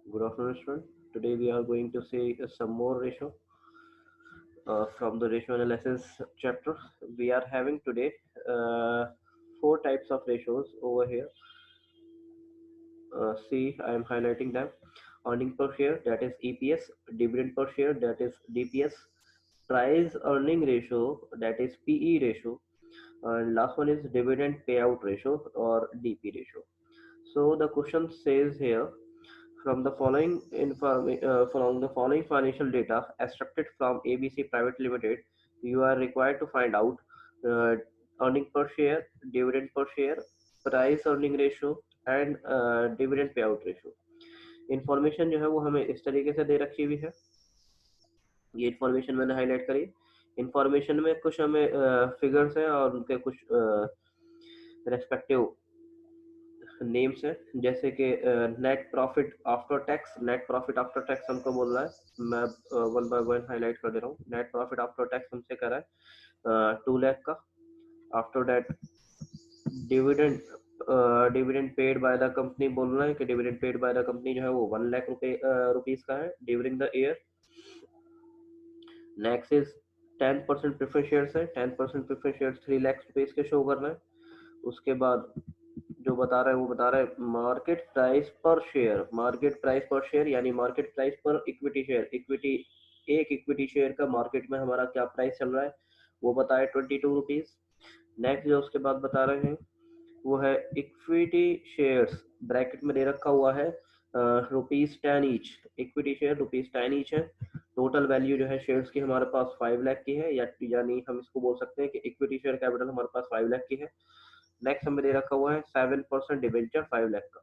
Good afternoon, student. Today we are going to see some more ratio from the ratio analysis chapter. We are having today uh, four types of ratios over here. See, I am highlighting them. Earning per share, that is EPS. Dividend per share, that is DPS. Price earning ratio, that is PE ratio. And last one is dividend payout ratio or DP ratio. So the question says here, from the following financial data extracted from ABC Private Limited, you are required to find out uh, earning per share, dividend per share, price earning ratio and dividend pay out ratio. Information जो है वो हमें इस तरीके से दे रखी हुई है. ये इंफॉर्मेशन मैंने हाईलाइट करी. इंफॉर्मेशन में कुछ हमें फिगर्स हैं और उनके कुछ रेस्पेक्टिव नेम्स है. जैसे कि नेट प्रॉफिट आफ्टर टैक्स हमको बोल रहा है. मैं वन बाय वन हाईलाइट कर दे रहा हूँ. नेट प्रॉफिट आफ्टर टैक्स हमसे कर रहा है 2 लाख का. After that dividend dividend paid by the company बोल रहा है कि dividend paid by the company जो है वो 1 लाख रुपीज का है during the year. Next is 10% preference shares है. 10% प्रेफरेंस शेयर्स 3 लाख रुपीज के शो कर रहे हैं. उसके बाद जो बता रहा है वो बता रहा है मार्केट प्राइस पर शेयर. मार्केट प्राइस पर शेयर यानी मार्केट प्राइस पर इक्विटी शेयर. एक इक्विटी शेयर का मार्केट में हमारा क्या प्राइस चल रहा है वो बताए 22 रुपीज. नेक्स्ट जो उसके बाद बता रहे हैं वो है इक्विटी शेयर्स. ब्रैकेट में दे रखा हुआ है ₹10 ईच. इक्विटी शेयर ₹10 ईच है. टोटल वैल्यू जो है शेयर्स की हमारे पास 5 लाख की है, यानी हम इसको बोल सकते हैं कि इक्विटी शेयर कैपिटल हमारे पास 5 लाख की है. नेक्स्ट हमें दे रखा हुआ है 7% डिबेंचर 5 लाख का.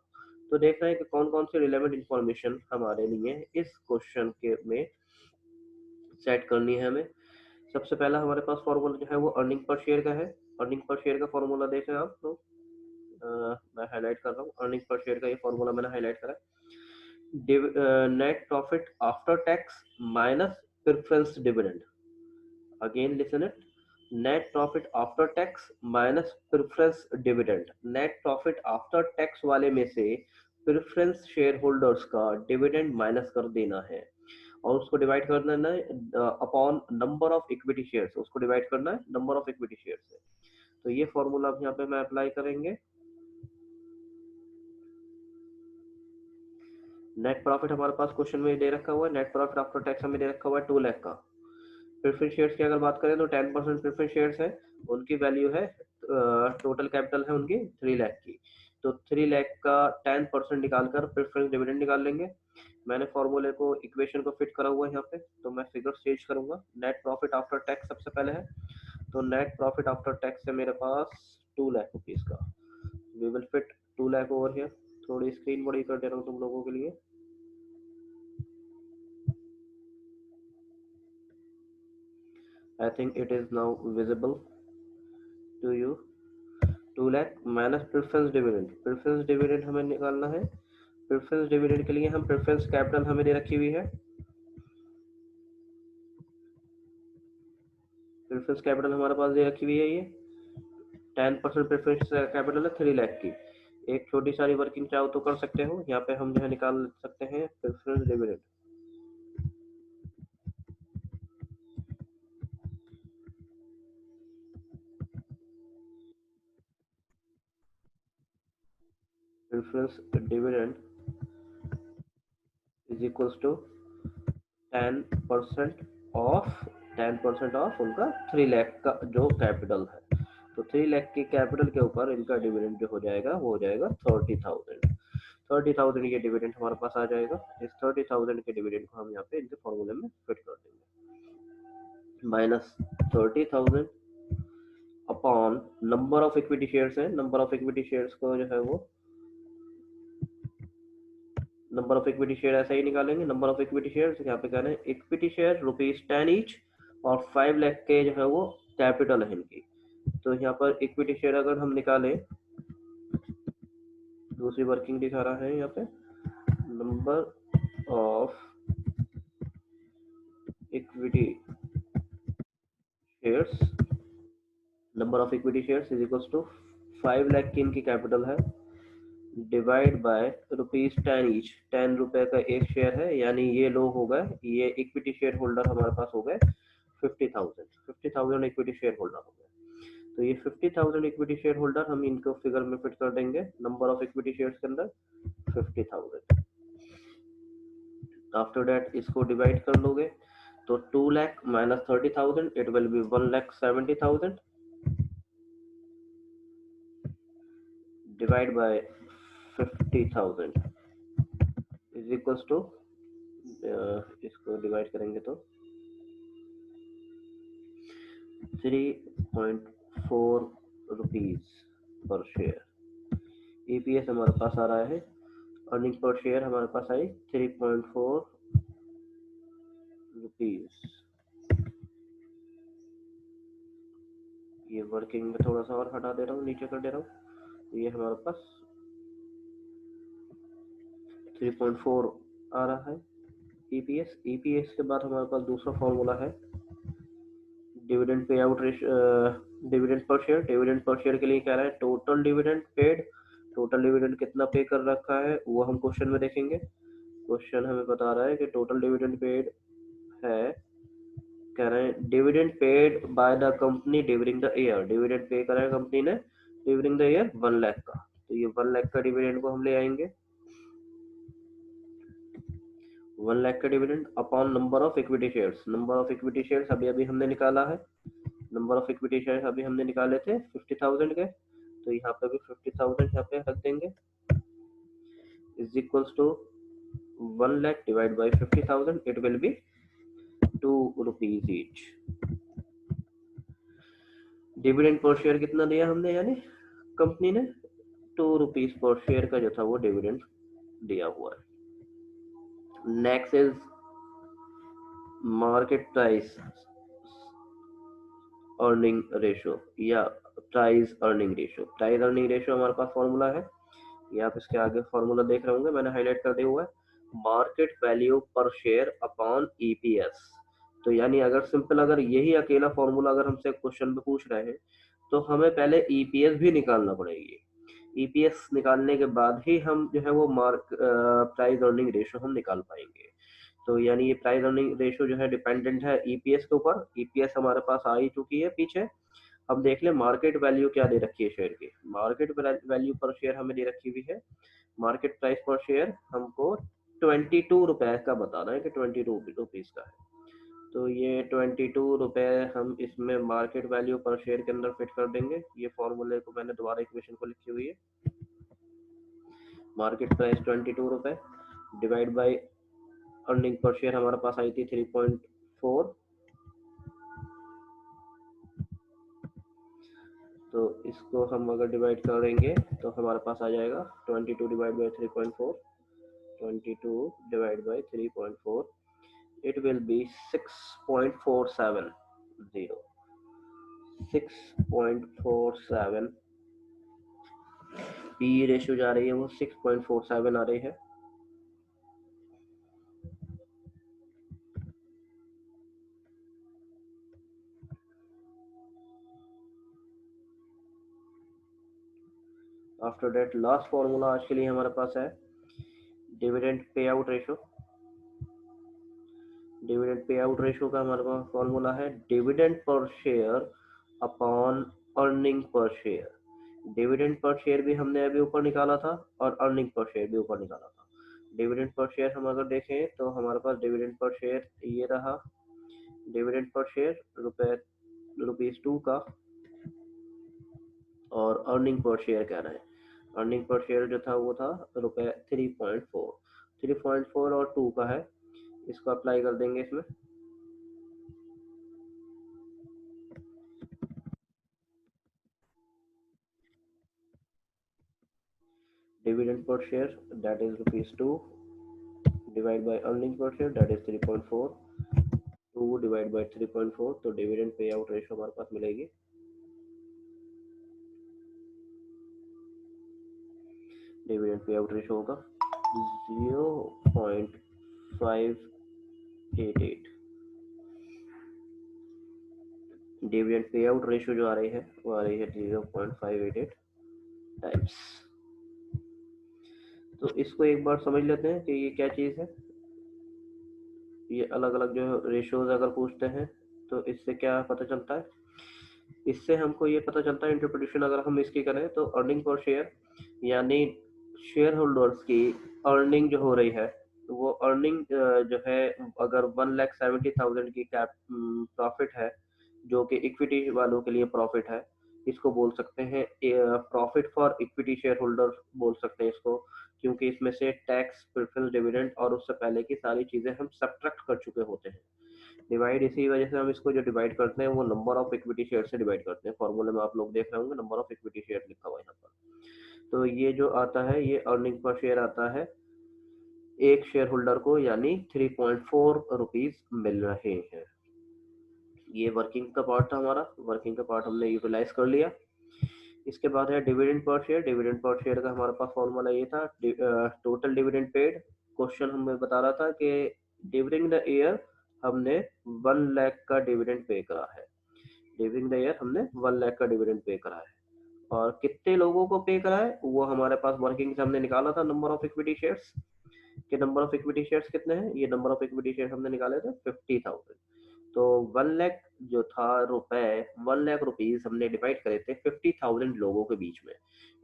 तो देखना है कि कौन कौन सी रिलेवेंट इंफॉर्मेशन हमारे लिए इस क्वेश्चन के में सेट करनी है हमें. सबसे पहला हमारे पास फॉर्मूला जो है वो अर्निंग पर शेयर का है. अर्निंग पर शेयर का फॉर्मूला देखें आप तो मैं हाईलाइट कर रहा हूँ. अर्निंग पर शेयर का ये फॉर्मूला मैंने हाईलाइट करा है. Net profit after tax minus preference dividend. Again listen it. Net profit after tax minus preference dividend. Net profit after tax वाले में से प्रेफरेंस शेयर होल्डर्स का डिविडेंड माइनस कर देना है और उसको डिवाइड कर देना है upon number of equity shares. उसको डिवाइड करना है नंबर ऑफ इक्विटी शेयर्स से. तो ये फॉर्मूला अब यहाँ पे मैं अप्लाई करेंगे. नेट प्रॉफिट हमारे पास क्वेश्चन में दे रखा हुआ है. नेट प्रॉफिट आफ्टर टैक्स हमें दे रखा हुआ है 2 लाख का. प्रेफरेंस शेयर्स की अगर बात करें तो 10% प्रेफरेंस शेयर्स है. उनकी वैल्यू है टोटल कैपिटल है उनकी 3 लाख की. तो 3 लाख का 10% निकालकर प्रेफरेंस डिविडेंड निकाल लेंगे. मैंने फॉर्मूले को इक्वेशन को फिट करा हुआ है यहाँ पे, तो मैं फिगर चेंज करूंगा. नेट प्रॉफिट आफ्टर टैक्स सबसे पहले है, तो नेट प्रॉफिट आफ्टर टैक्स है मेरे पास 2 लाख रुपीज का. We will fit 2 lakh over here. थोड़ी स्क्रीन बड़ी कर दे रहा हूँ तुम लोगों के लिए. I think it is now visible to you. 2 lakh minus preference dividend. Preference dividend हमें निकालना है. प्रेफरेंस डिविडेंड के लिए हम प्रेफरेंस कैपिटल हमें दे रखी हुई है. प्रेफरेंस कैपिटल हमारे पास दे रखी हुई है. ये 10% प्रेफरेंस कैपिटल है 3 लाख की. एक छोटी सारी वर्किंग चाहो तो कर सकते हो. यहाँ पे हम जो है निकाल सकते हैं preference dividend. Preference dividend is equals to 10% of 10% of उनका 3 लाख का जो कैपिटल है. तो 3 लाख की कैपिटल के ऊपर इनका डिविडेंड जो हो जाएगा वो हो जाएगा 30,000. 30,000 ये डिविडेंड हमारे पास आ जाएगा. इस 30,000 के डिविडेंड को हम यहाँ पे इनके फॉर्मूले में फिट कर देंगे. Minus 30,000 upon number of equity shares है. नंबर ऑफ इक्विटी शेयर्स को जो है वो नंबर ऑफ इक्विटी शेयर ऐसा ही निकालेंगे. नंबर ऑफ इक्विटी शेयर यहाँ पे कहना है इक्विटी शेयर ₹10 ईच और 5 लाख के जो है वो कैपिटल है इनकी. तो यहाँ पर इक्विटी शेयर अगर हम निकालें, दूसरी वर्किंग दिखा रहा है यहाँ पे. Number of equity shares, number of equity shares is equals to 5 lakh की इनकी कैपिटल है. डिवाइड बाय ₹10 ईच, 10 रुपए का एक शेयर है, यानी ये लोग हो गए, ये इक्विटी शेयर होल्डर हमारे पास हो गए 50,000 इक्विटी शेयर होल्डर हो गए। तो ये 50,000 इक्विटी शेयर होल्डर हम इनको फिगर में फिट कर देंगे नंबर ऑफ इक्विटी शेयर्स के अंदर 50,000। आफ्टर दैट इसको डिवाइड कर लोगे तो 2 lakh minus 30,000 it will be 1,70,000 divide by 50,000 is equals to, इसको डिवाइड करेंगे तो 3.4 रुपीज पर शेयर। ईपीएस हमारे पास आ रहा है, अर्निंग पर शेयर हमारे पास आई 3.4 रुपीज। ये वर्किंग में थोड़ा सा और हटा दे रहा हूँ, नीचे कर दे रहा हूँ, तो ये हमारे पास 3.4 आ रहा है ईपीएस। ईपीएस के बाद हमारे पास दूसरा फॉर्मूला है dividend pay out ratio, dividend per share. Dividend per share के लिए कह रहा है total dividend paid, total dividend कितना पे कर रखा है वो हम क्वेश्चन में देखेंगे। क्वेश्चन हमें बता रहा है कि टोटल डिविडेंड पेड है, कह रहे हैं dividend paid by the company during the year, dividend pay करा है कंपनी ने ड्यूरिंग द ईयर 1 लाख का, तो ये 1 लाख का डिविडेंड को हम ले आएंगे, 1 लाख का dividend upon number of equity shares. Number of equity shares अभी अभी हमने निकाला है, नंबर ऑफ इक्विटी शेयर्स अभी हमने निकाले थे 50,000 के, तो यहाँ पे भी 50,000 यहाँ पे रख देंगे is equals to 1 lakh divide by 50,000 it will be 2 rupees each. Dividend per share कितना दिया हमने, यानी कंपनी ने 2 रुपीज पर शेयर का जो था वो डिविडेंड दिया हुआ है। Next is market price earning ratio या price earning ratio. Price earning ratio हमारे पास फॉर्मूला है, ये आप इसके आगे फॉर्मूला देख रहे होंगे, मैंने हाईलाइट कर दिया हुआ है, मार्केट वैल्यू पर शेयर अपॉन ईपीएस। तो यानी अगर सिंपल अगर यही अकेला फॉर्मूला अगर हमसे क्वेश्चन में पूछ रहे हैं तो हमें पहले ईपीएस भी निकालना पड़ेगी, ईपीएस निकालने के बाद ही हम जो है वो प्राइस अर्निंग रेशियो हम निकाल पाएंगे। तो यानी ये प्राइस अर्निंग रेशियो जो है डिपेंडेंट है ईपीएस के ऊपर। ईपीएस हमारे पास आ ही चुकी है पीछे। अब देख ले मार्केट वैल्यू क्या दे रखी है शेयर की, मार्केट वैल्यू पर शेयर हमें दे रखी हुई है, मार्केट प्राइस पर शेयर हमको 22 रुपए का बता रहा है कि 22 रुपीज का है, तो ये 22 रुपए हम इसमें मार्केट वैल्यू पर शेयर के अंदर फिट कर देंगे। ये फॉर्मूले को मैंने दोबारा इक्वेशन को लिखी हुई है, मार्केट प्राइस 22 रुपए divide by earning per share हमारे पास आई थी 3.4, तो इसको हम अगर डिवाइड करेंगे तो हमारे पास आ जाएगा 22 divide by 3.4, 22 divide by 3.4 it will be 6.47, 6.47 P ratio जा रही है वो 6.47 आ रही है। आफ्टर दैट लास्ट फॉर्मूला आज के लिए हमारे पास है dividend pay out ratio. Dividend pay out ratio का हमारे पास फॉर्मूला है dividend per share upon earning per share. Dividend per share भी हमने अभी ऊपर निकाला था और अर्निंग पर शेयर भी ऊपर निकाला था। डिविडेंड पर शेयर हम अगर देखें तो हमारे पास डिविडेंड पर शेयर ये रहा, डिविडेंड पर शेयर ₹2 का, और अर्निंग पर शेयर कह रहे हैं, अर्निंग पर शेयर जो था वो था ₹3.4, 3.4 और 2 का है, इसको अप्लाई कर देंगे इसमें। Dividend per share that is ₹2 divide by earning per share that is 3.4, 2 divide by 3.4, तो डिविडेंड पे आउट रेशियो हमारे पास मिलेगी, डिविडेंड पे आउट रेशियो होगा 0.588। डिविडेंड पे आउट रेशियो जो आ रही है वो आ रही है 0.588 टाइम्स। तो इसको एक बार समझ लेते हैं कि ये क्या चीज़ है। ये अलग अलग जो रेशियोज अगर पूछते हैं तो इससे क्या पता चलता है, इससे हमको ये पता चलता है इंटरप्रिटेशन अगर हम इसकी करें तो अर्निंग पर शेयर यानी शेयर होल्डर्स की अर्निंग जो हो रही है, तो वो अर्निंग जो है अगर 1,70,000 की कैप प्रॉफिट है जो कि इक्विटी वालों के लिए प्रॉफिट है, इसको बोल सकते हैं profit for equity share holder बोल सकते हैं इसको, क्योंकि इसमें से टैक्स प्रेफरेंस डिविडेंड और उससे पहले की सारी चीजें हम सब्ट्रैक्ट कर चुके होते हैं। डिवाइड इसी वजह से हम इसको जो डिवाइड करते हैं वो नंबर ऑफ इक्विटी शेयर से डिवाइड करते हैं, फॉर्मूले में आप लोग देख रहे होंगे नंबर ऑफ इक्विटी शेयर लिखा हुआ है यहाँ पर। तो ये जो आता है ये अर्निंग पर शेयर आता है एक शेयर होल्डर को, यानी 3.4 रुपीज मिल रहे हैं। ये वर्किंग का पार्ट था हमारा, वर्किंग का पार्ट हमने यूटिलाइज कर लिया। इसके बाद है dividend per share. Dividend per share का हमारे पास फॉर्मूला ये था, टोटल डिविडेंड पेड। क्वेश्चन हमें बता रहा था कि ड्यूरिंग द ईयर हमने 1 लाख का डिविडेंड पे करा है, ड्यूरिंग द ईयर हमने 1 लाख का डिविडेंड पे करा है, और कितने लोगों को पे करा है वो हमारे पास वर्किंग से हमने निकाला था नंबर ऑफ इक्विटी शेयर्स के। नंबर ऑफ इक्विटी शेयर्स कितने हैं, ये नंबर ऑफ इक्विटी शेयर्स हमने निकाले थे 50,000। तो 1 लाख जो था रुपए, 1 लाख रुपीज हमने डिवाइड करे थे 50,000 लोगों के बीच में,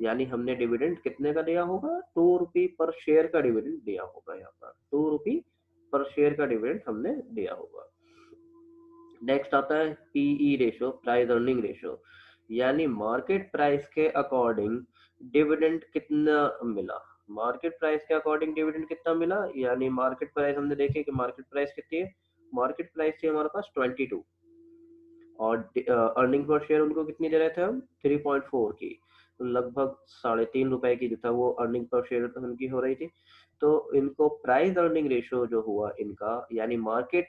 यानी हमने डिविडेंड कितने का दिया होगा, 2 रुपी पर शेयर का डिविडेंड दिया होगा। यहाँ पर 2 रुपी पर शेयर का डिविडेंड हमने दिया होगा। नेक्स्ट आता है PE ratio, price earning ratio, यानी मार्केट प्राइस के अकॉर्डिंग डिविडेंड कितना मिला। मार्केट प्राइस के अकॉर्डिंग डिविडेंड कितना मिला, यानी मार्केट प्राइस हमने देखे कि मार्केट प्राइस कितनी है, मार्केट प्राइस थी हमारे पास 22 और अर्निंग पर शेयर उनको कितनी दे रहे थे हम, 3.4 की, तो लगभग 3.5 रुपए की जो था वो अर्निंग पर शेयर उनकी हो रही थी। तो इनको प्राइस अर्निंग रेशियो जो हुआ इनका, यानी मार्केट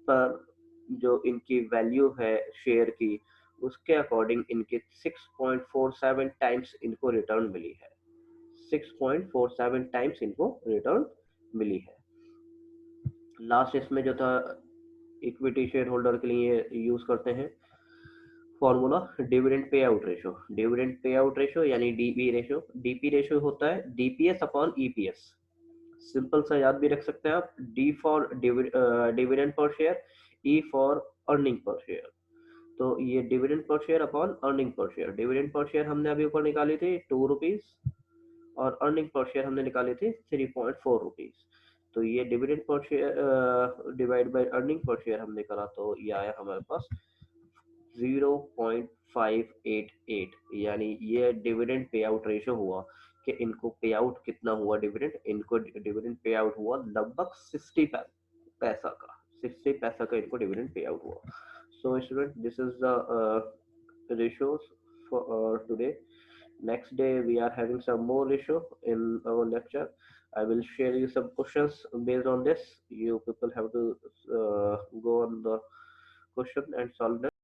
पर जो इनकी वैल्यू है शेयर की, उसके अकॉर्डिंग इनके 6.47 टाइम्स इनको रिटर्न मिली है, 6.47 टाइम्स इनको रिटर्न मिली है। लास्ट इसमें जो था इक्विटी शेयर होल्डर के लिए यूज करते हैं formula, dividend pay out ratio. Dividend pay out ratio यानी डीपी रेशो, डीपी रेशो होता है डीपीएस अपॉन ईपीएस। सिंपल सा याद भी रख सकते हैं आप, D for dividend per share, E for earning per share. तो ये dividend per share upon earning per share. Dividend per share हमने अभी ऊपर निकाली थी 2 रुपीज और अर्निंग पर शेयर हमने निकाली थी 3.4 रुपीज। तो ये dividend per share divide by earning per share हमने करा तो ये आया हमारे पास 0.588, यानी ये डिविडेंड पे आउट रेशो हुआ कि इनको पे आउट कितना हुआ डिविडेंड, इनको डिविडेंड पे आउट हुआ लगभग 60 पैसा का, 60 पैसा का इनको डिविडेंड पे आउट हुआ। So student this is the ratios for today. Next day we are having some more ratio in our lecture. I will share you some questions based on this. You people have to go on the question and solve them.